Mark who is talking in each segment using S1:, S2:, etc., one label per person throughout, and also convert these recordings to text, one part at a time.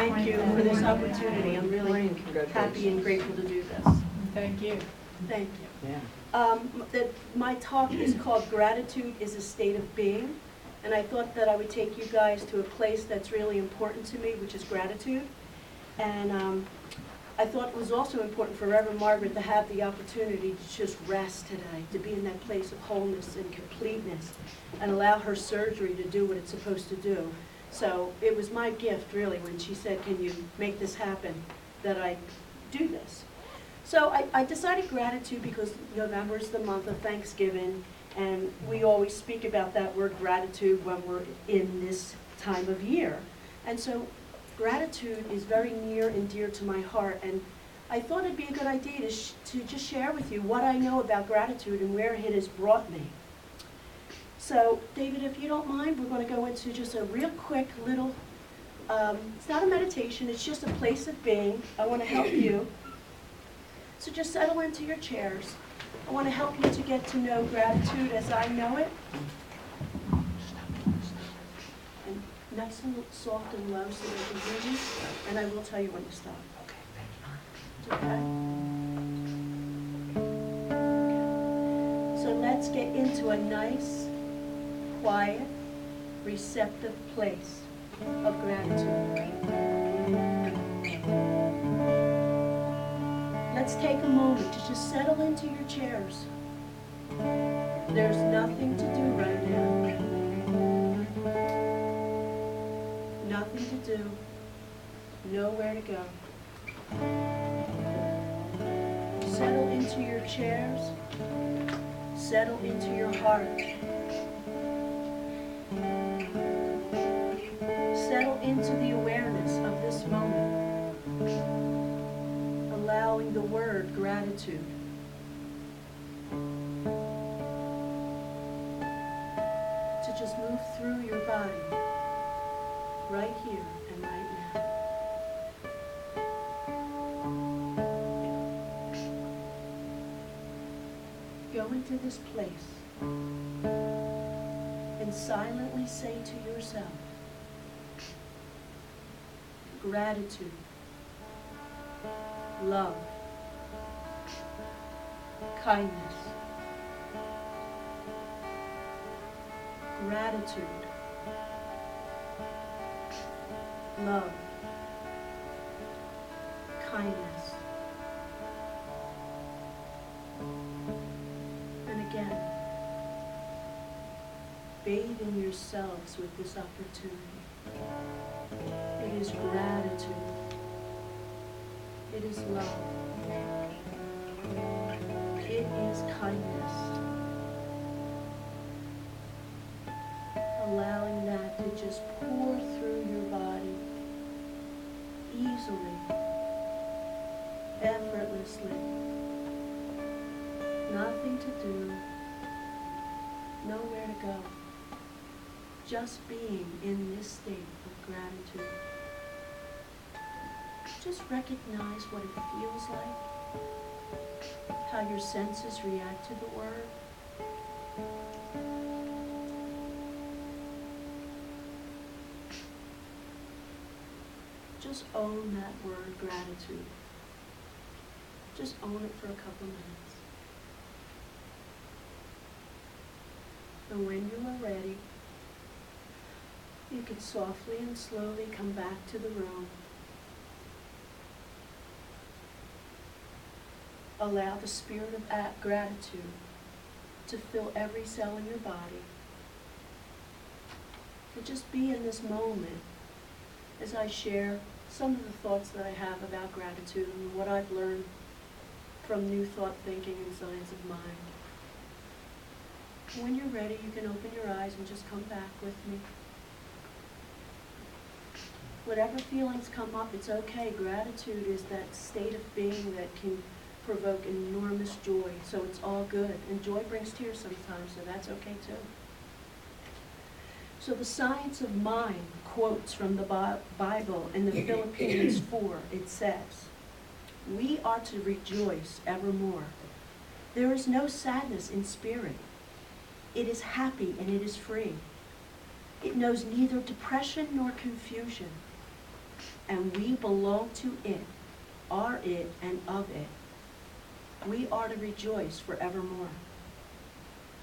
S1: Thank you for this opportunity. I'm really happy and grateful to do this.
S2: Thank you.
S1: Thank you.
S3: Yeah.
S1: My talk is called Gratitude is a State of Being, and I thought that I would take you guys to a place that's really important to me, which is gratitude. And I thought it was also important for Reverend Margaret to have the opportunity to just rest today, to be in that place of wholeness and completeness, and allow her surgery to do what it's supposed to do. So it was my gift, really, when she said, can you make this happen, that I do this. So I decided gratitude because November is the month of Thanksgiving, and we always speak about that word gratitude when we're in this time of year. And so gratitude is very near and dear to my heart, and I thought it'd be a good idea to just share with you what I know about gratitude and where it has brought me. So, David, if you don't mind, we're going to go into just a real quick little, it's not a meditation, it's just a place of being. I want to help you. So just settle into your chairs. I want to help you to get to know gratitude as I know it. And nice and soft and low so they can hear you. And I will tell you when to stop. Okay, thank you. Okay. So let's get into a nice, quiet, receptive place of gratitude. Let's take a moment to just settle into your chairs. There's nothing to do right now. Nothing to do. Nowhere to go. Settle into your chairs. Settle into your heart. Settle into the awareness of this moment, allowing the word gratitude to just move through your body right here and right now. Go into this place and silently say to yourself, gratitude, love, kindness, gratitude, love, kindness. And again, bathing yourselves with this opportunity. It is gratitude. It is love. It is kindness. Allowing that to just pour through your body easily, effortlessly. Nothing to do, nowhere to go. Just being in this state of gratitude. Just recognize what it feels like, how your senses react to the word. Just own that word, gratitude. Just own it for a couple minutes. And when you are ready, you can softly and slowly come back to the room. Allow the spirit of gratitude to fill every cell in your body. And just be in this moment as I share some of the thoughts that I have about gratitude and what I've learned from New Thought Thinking and Science of Mind. When you're ready, you can open your eyes and just come back with me. Whatever feelings come up, it's okay. Gratitude is that state of being that can provoke enormous joy, so it's all good. And joy brings tears sometimes, so that's okay too. So the Science of Mind quotes from the Bible in the Philippians 4. It says, "We are to rejoice evermore. There is no sadness in spirit. It is happy and it is free. It knows neither depression nor confusion. and we belong to it, are it, and of it. We are to rejoice forevermore.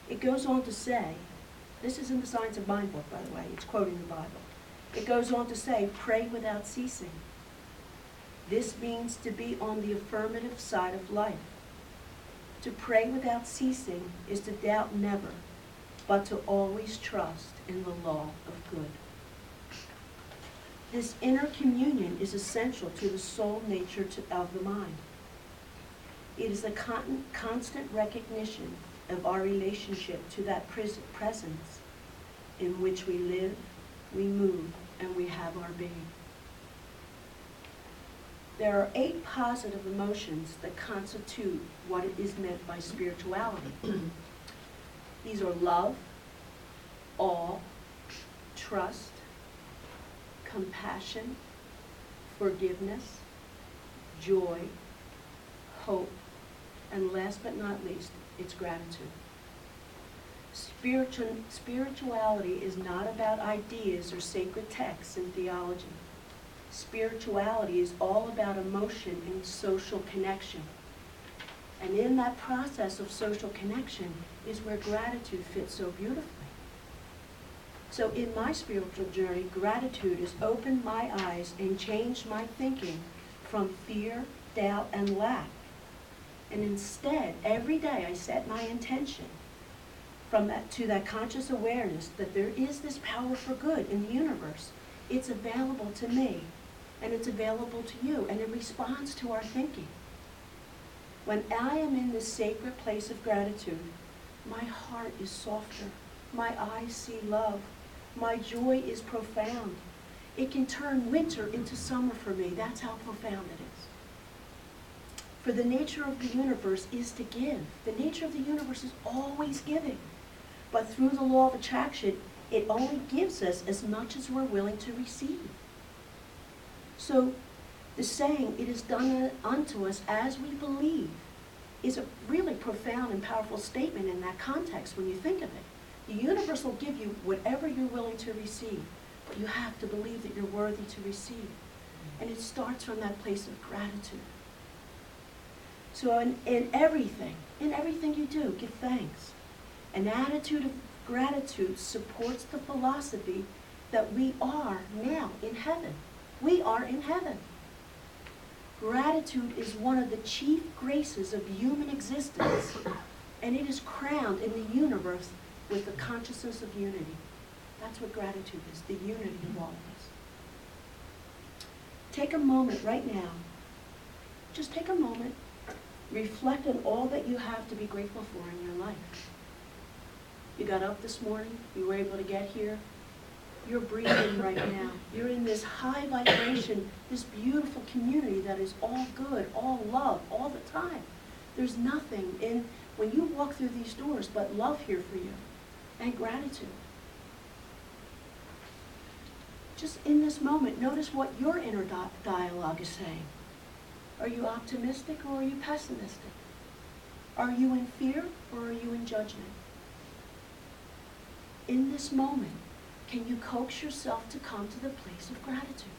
S1: It goes on to say, this is in the Science of Mind book, by the way, it's quoting the Bible. It goes on to say, pray without ceasing. This means to be on the affirmative side of life. To pray without ceasing is to doubt never, but to always trust in the law of good. This inner communion is essential to the soul nature of the mind. It is a constant recognition of our relationship to that presence in which we live, we move, and we have our being. There are 8 positive emotions that constitute what is meant by spirituality. These are love, awe, trust, compassion, forgiveness, joy, hope, and last but not least, it's gratitude. Spirituality is not about ideas or sacred texts and theology. Spirituality is all about emotion and social connection. And in that process of social connection is where gratitude fits so beautifully. So in my spiritual journey, gratitude has opened my eyes and changed my thinking from fear, doubt, and lack. And instead, every day I set my intention to that conscious awareness that there is this power for good in the universe. It's available to me, and it's available to you, and it responds to our thinking. When I am in this sacred place of gratitude, my heart is softer, my eyes see love, my joy is profound. It can turn winter into summer for me. That's how profound it is. For the nature of the universe is to give. The nature of the universe is always giving. But through the law of attraction, it only gives us as much as we're willing to receive. So the saying, it is done unto us as we believe, is a really profound and powerful statement in that context when you think of it. The universe will give you whatever you're willing to receive, but you have to believe that you're worthy to receive. And it starts from that place of gratitude. So in everything you do, give thanks. An attitude of gratitude supports the philosophy that we are now in heaven. We are in heaven. Gratitude is one of the chief graces of human existence, and it is crowned in the universe with the consciousness of unity. That's what gratitude is, the unity of all of us. Take a moment right now. Just take a moment. Reflect on all that you have to be grateful for in your life. You got up this morning, you were able to get here. You're breathing right now. You're in this high vibration, this beautiful community that is all good, all love, all the time. There's nothing when you walk through these doors but love here for you and gratitude. Just in this moment, notice what your inner dialogue is saying. Are you optimistic or are you pessimistic? Are you in fear or are you in judgment? In this moment, can you coax yourself to come to the place of gratitude?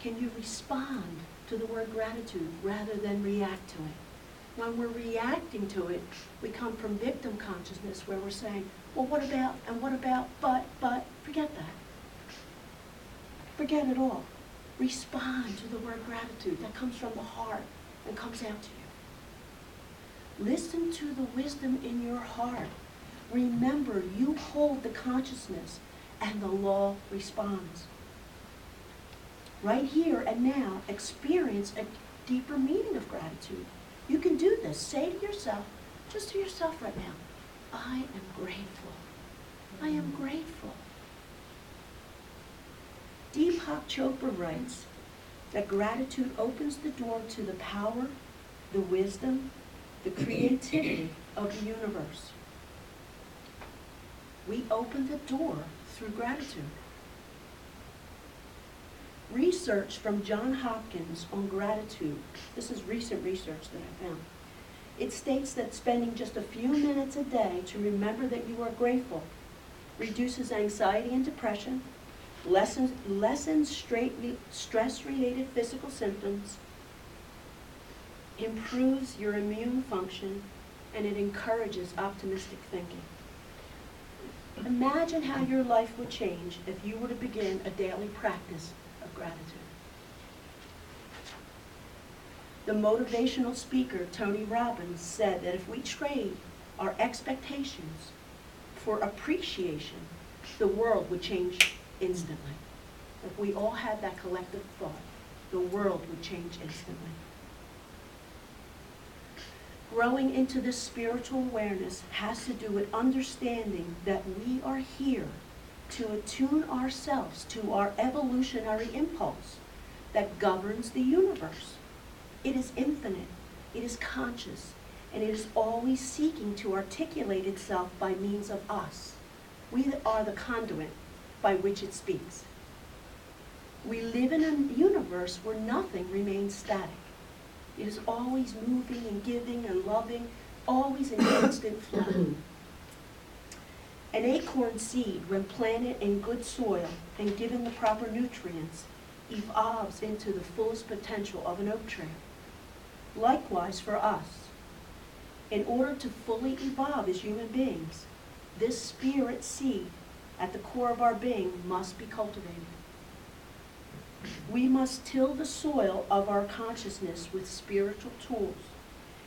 S1: Can you respond to the word gratitude rather than react to it? When we're reacting to it, we come from victim consciousness where we're saying, well, what about, and what about, but, forget that. Forget it all. Respond to the word gratitude that comes from the heart and comes out to you. Listen to the wisdom in your heart. Remember, you hold the consciousness and the law responds. Right here and now, experience a deeper meaning of gratitude. You can do this. Say to yourself, just to yourself right now, I am grateful. I am grateful. Deepak Chopra writes that gratitude opens the door to the power, the wisdom, the creativity of the universe. We open the door through gratitude. Research from Johns Hopkins on gratitude, this is recent research that I found. It states that spending just a few minutes a day to remember that you are grateful reduces anxiety and depression, lessens stress-related physical symptoms, improves your immune function, and it encourages optimistic thinking. Imagine how your life would change if you were to begin a daily practice of gratitude. The motivational speaker, Tony Robbins, said that if we trade our expectations for appreciation, the world would change instantly. If we all had that collective thought, the world would change instantly. Growing into this spiritual awareness has to do with understanding that we are here to attune ourselves to our evolutionary impulse that governs the universe. It is infinite, it is conscious, and it is always seeking to articulate itself by means of us. We are the conduit by which it speaks. We live in a universe where nothing remains static. It is always moving and giving and loving, always in constant flow. An acorn seed, when planted in good soil and given the proper nutrients, evolves into the fullest potential of an oak tree. Likewise for us. In order to fully evolve as human beings, this spirit seed at the core of our being must be cultivated. We must till the soil of our consciousness with spiritual tools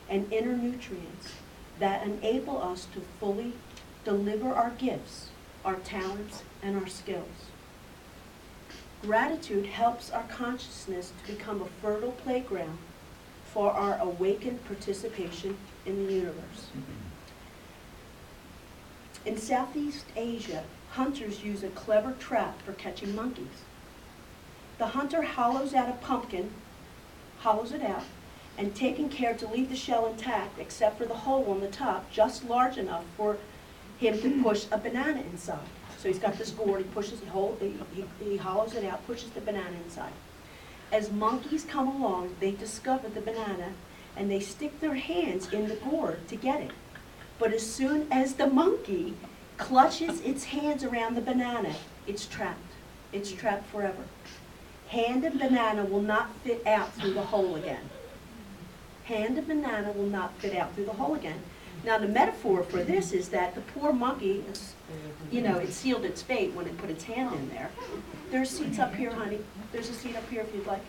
S1: and inner nutrients that enable us to fully deliver our gifts, our talents, and our skills. Gratitude helps our consciousness to become a fertile playground for our awakened participation in the universe. In Southeast Asia, hunters use a clever trap for catching monkeys. The hunter hollows out a pumpkin, hollows it out, and taking care to leave the shell intact except for the hole on the top, just large enough for him to push a banana inside. So he's got this gourd, he pushes the hole, he hollows it out, pushes the banana inside. As monkeys come along, they discover the banana and they stick their hands in the gourd to get it. But as soon as the monkey clutches its hands around the banana, it's trapped. It's trapped forever. Hand and banana will not fit out through the hole again. Hand and banana will not fit out through the hole again. Now the metaphor for this is that the poor monkey, it sealed its fate when it put its hand in there. There's seats up here, honey. There's a seat up here if you'd like.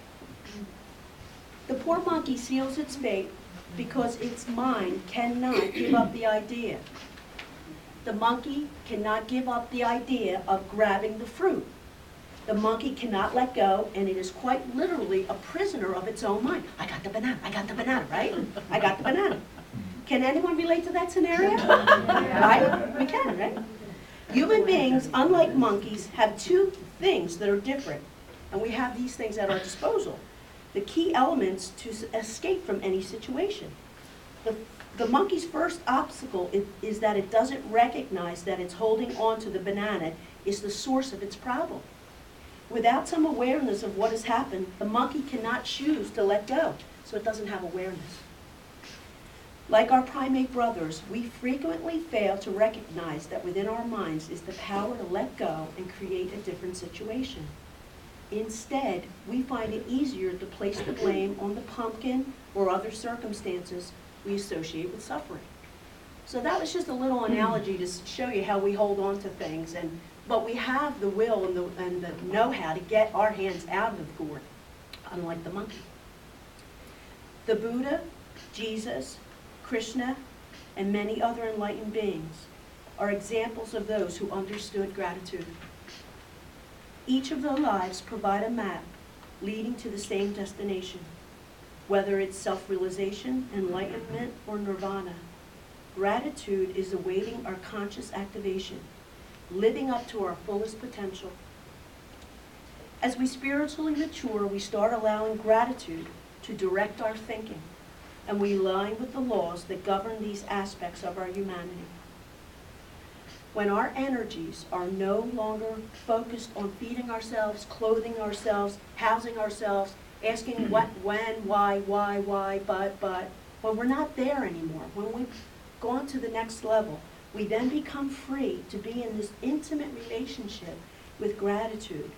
S1: The poor monkey seals its fate because its mind cannot give up the idea. The monkey cannot give up the idea of grabbing the fruit. The monkey cannot let go, and it is quite literally a prisoner of its own mind. I got the banana, right? I got the banana. Can anyone relate to that scenario? Right? We can, right? Human beings, unlike monkeys, have two things that are different, and we have these things at our disposal. The key elements to escape from any situation. The monkey's first obstacle is that it doesn't recognize that it's holding on to the banana is the source of its problem. Without some awareness of what has happened, the monkey cannot choose to let go, so it doesn't have awareness. Like our primate brothers, we frequently fail to recognize that within our minds is the power to let go and create a different situation. Instead, we find it easier to place the blame on the pumpkin or other circumstances we associate with suffering. So that was just a little analogy to show you how we hold on to things, but we have the will and the know-how to get our hands out of the gourd, unlike the monkey. The Buddha, Jesus, Krishna, and many other enlightened beings are examples of those who understood gratitude. Each of their lives provide a map leading to the same destination, whether it's self-realization, enlightenment, or nirvana. Gratitude is awaiting our conscious activation, living up to our fullest potential. As we spiritually mature, we start allowing gratitude to direct our thinking, and we align with the laws that govern these aspects of our humanity. When our energies are no longer focused on feeding ourselves, clothing ourselves, housing ourselves, asking what, when, why, but, when we're not there anymore, when we've gone to the next level, we then become free to be in this intimate relationship with gratitude.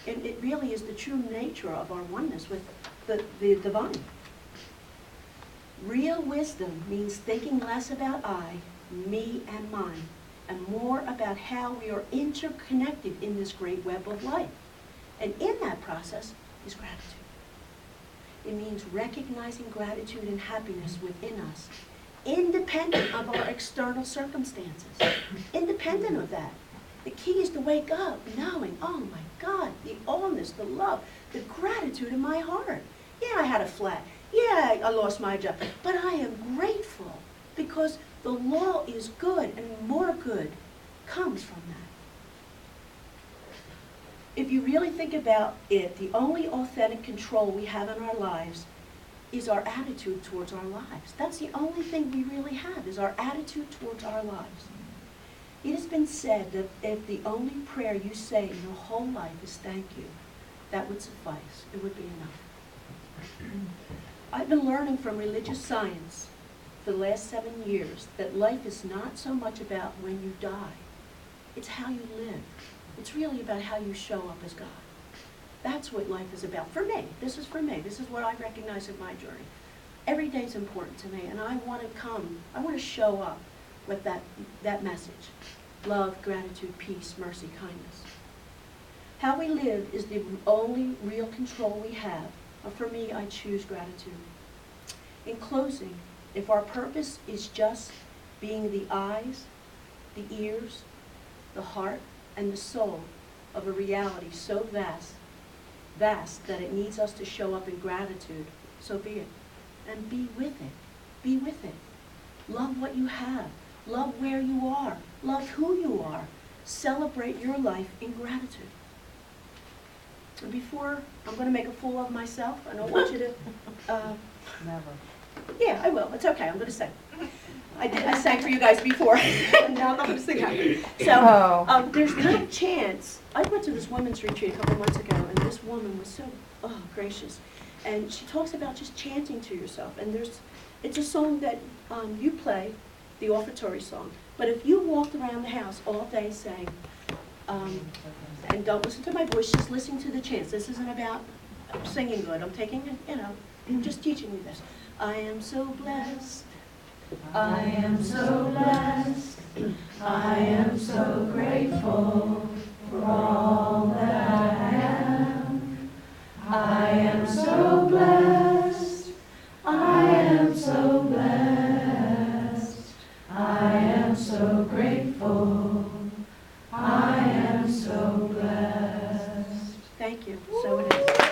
S1: And it really is the true nature of our oneness with the divine. Real wisdom means thinking less about I, me, and mine, and more about how we are interconnected in this great web of life. And in that process is gratitude. It means recognizing gratitude and happiness within us, independent of our external circumstances, independent of that. The key is to wake up knowing, oh my God, the allness, the love, the gratitude in my heart. Yeah, I had a flat. Yeah, I lost my job. But I am grateful because the law is good and more good comes from that. If you really think about it, the only authentic control we have in our lives is our attitude towards our lives. That's the only thing we really have, is our attitude towards our lives. It has been said that if the only prayer you say in your whole life is thank you, that would suffice. It would be enough. I've been learning from religious science for the last 7 years that life is not so much about when you die. It's how you live. It's really about how you show up as God. That's what life is about. For me, this is for me. This is what I recognize in my journey. Every day is important to me, and I want to show up with that message. Love, gratitude, peace, mercy, kindness. How we live is the only real control we have. But for me, I choose gratitude. In closing, if our purpose is just being the eyes, the ears, the heart, and the soul of a reality so vast that it needs us to show up in gratitude, so be it. And be with it. Be with it. Love what you have. Love where you are. Love who you are. Celebrate your life in gratitude. And before, I'm going to make a fool of myself. I don't want you to...
S2: Never.
S1: Yeah, I will. It's okay. I'm going to sing. I sang for you guys before. And now I'm not going to sing again. So there's no chance. I went to this women's retreat a couple months ago, and this woman was so gracious. And she talks about just chanting to yourself. And it's a song that you play, the offertory song. But if you walked around the house all day saying, and don't listen to my voice, just listen to the chants. This isn't about singing good. I'm taking it, I'm just teaching you this. I am so blessed. I am so blessed. I am so grateful for all that I am. I am so blessed. I am so blessed. I am so grateful. I am so blessed. Thank you. So it is.